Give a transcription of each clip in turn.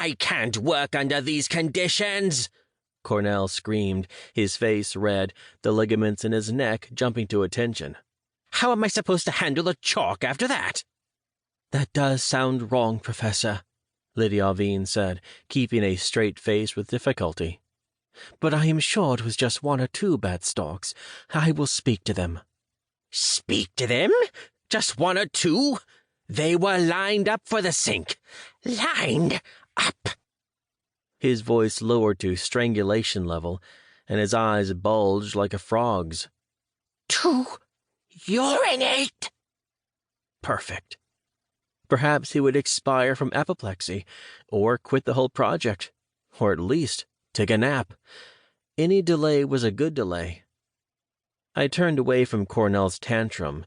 I can't work under these conditions!" Cornell screamed, his face red, the ligaments in his neck jumping to attention. "How am I supposed to handle the chalk after that?" "That does sound wrong, Professor," Eloiseand said, keeping a straight face with difficulty. "But I am sure it was just one or two bad stalks. I will speak to them." "Speak to them? Just one or two? They were lined up for the sink. Lined up!" His voice lowered to strangulation level, and his eyes bulged like a frog's. "To urinate!" Perfect. Perhaps he would expire from apoplexy, or quit the whole project, or at least take a nap. Any delay was a good delay. I turned away from Cornell's tantrum.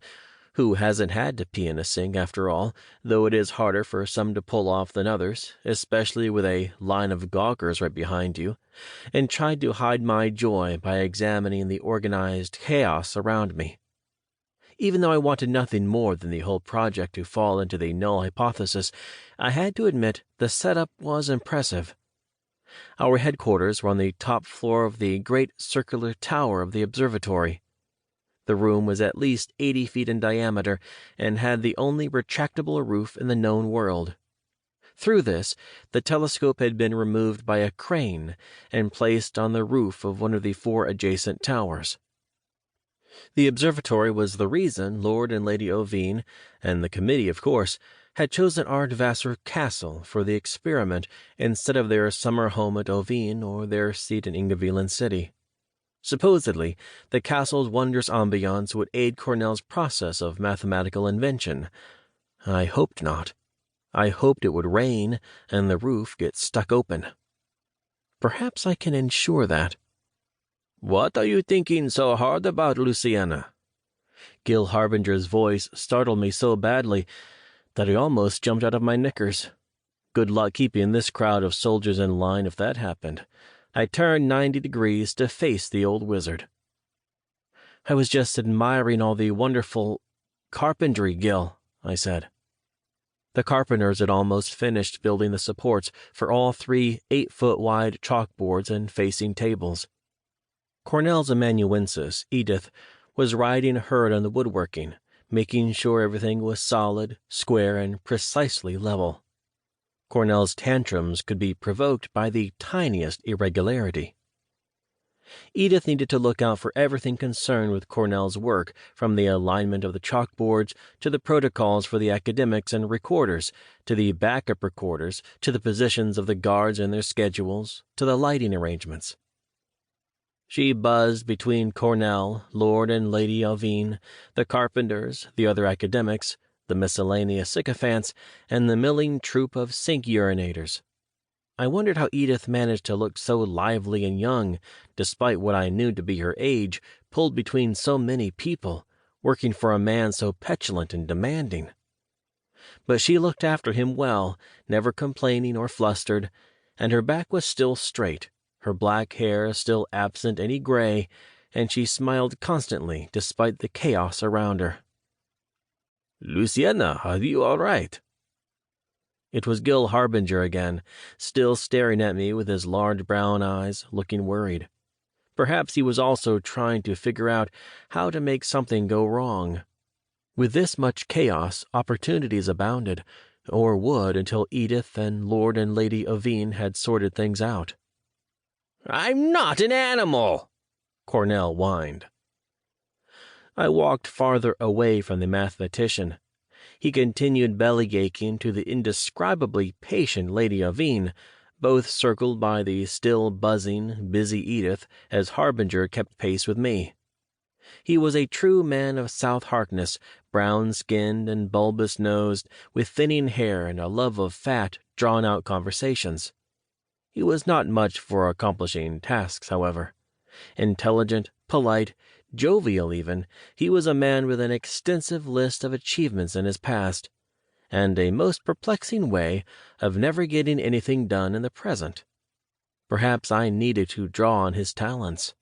Who hasn't had to pee in a sink, after all, though it is harder for some to pull off than others, especially with a line of gawkers right behind you, and tried to hide my joy by examining the organized chaos around me. Even though I wanted nothing more than the whole project to fall into the null hypothesis, I had to admit the setup was impressive. Our headquarters were on the top floor of the great circular tower of the observatory. The room was at least 80 feet in diameter and had the only retractable roof in the known world. Through this, the telescope had been removed by a crane and placed on the roof of one of the 4 adjacent towers. The observatory was the reason Lord and Lady Ovine, and the committee, of course, had chosen Ardvassar Castle for the experiment instead of their summer home at Ovine or their seat in Ingeviland City. Supposedly, the castle's wondrous ambiance would aid Cornell's process of mathematical invention. I hoped not. I hoped it would rain and the roof get stuck open. Perhaps I can ensure that. "What are you thinking so hard about, Luciana?" Gil Harbinger's voice startled me so badly that I almost jumped out of my knickers. Good luck keeping this crowd of soldiers in line if that happened. I turned 90 degrees to face the old wizard. "I was just admiring all the wonderful carpentry, Gil," I said. The carpenters had almost finished building the supports for all 3 8-foot-wide chalkboards and facing tables. Cornell's amanuensis, Edith, was riding herd on the woodworking, making sure everything was solid, square, and precisely level. Cornell's tantrums could be provoked by the tiniest irregularity. Edith needed to look out for everything concerned with Cornell's work, from the alignment of the chalkboards to the protocols for the academics and recorders, to the backup recorders, to the positions of the guards and their schedules, to the lighting arrangements. She buzzed between Cornell, Lord and Lady Ovine, the carpenters, the other academics, the miscellaneous sycophants, and the milling troop of sink urinators. I wondered how Edith managed to look so lively and young, despite what I knew to be her age, pulled between so many people, working for a man so petulant and demanding. But she looked after him well, never complaining or flustered, and her back was still straight, her black hair still absent any gray, and she smiled constantly despite the chaos around her. "Luciana, are you all right?" It was Gil Harbinger again, still staring at me with his large brown eyes, looking worried. Perhaps he was also trying to figure out how to make something go wrong. With this much chaos, opportunities abounded, or would until Edith and Lord and Lady Ovine had sorted things out. "I'm not an animal," Cornell whined. I walked farther away from the mathematician. He continued belly-aching to the indescribably patient Lady Ovine, both circled by the still buzzing, busy Edith as Harbinger kept pace with me. He was a true man of South Harkness, brown-skinned and bulbous-nosed, with thinning hair and a love of fat, drawn-out conversations. He was not much for accomplishing tasks, however. Intelligent, polite, jovial even, he was a man with an extensive list of achievements in his past, and a most perplexing way of never getting anything done in the present. Perhaps I needed to draw on his talents.